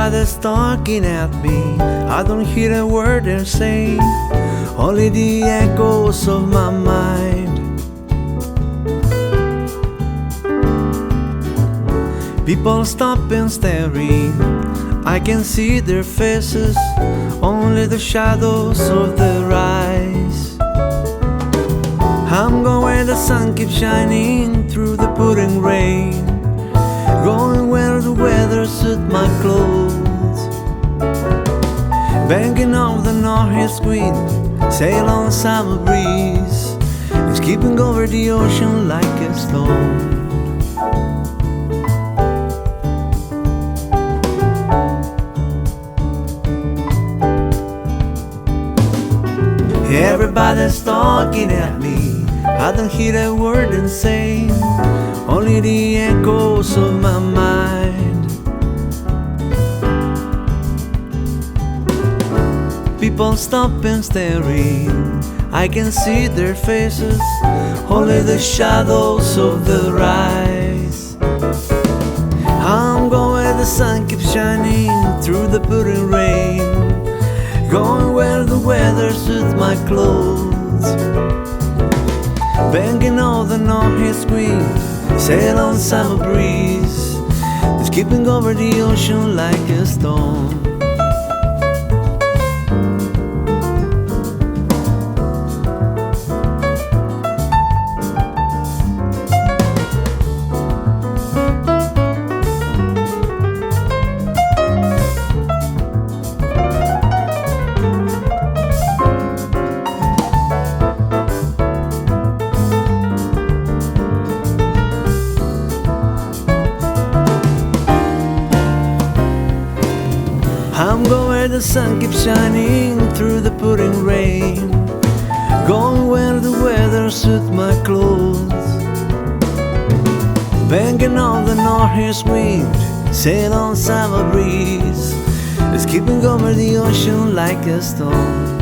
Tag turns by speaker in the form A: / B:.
A: Everybody's talking at me, I don't hear a word they're saying, only the echoes of my mind. People stop and staring, I can see their faces, only the shadows of their eyes. I'm going where the sun keeps shining through the pouring rain, going where the weather suits my clothes. Banking off the northeast wind, sail on a summer breeze, it's keeping over the ocean like a stone. Everybody's talking at me, I don't hear a word they're saying, only the echoes of my mind. People stop and staring, I can see their faces, only the shadows of their eyes. I'm going where the sun keeps shining through the pouring rain, going where the weather suits my clothes. Banking on the northeast wind, sail on summer breeze, it's keeping over the ocean like a stone. I'm going where the sun keeps shining through the pouring rain, going where the weather suits my clothes. Banking on the northeast wind, sail on summer breeze, it's keeping over the ocean like a stone.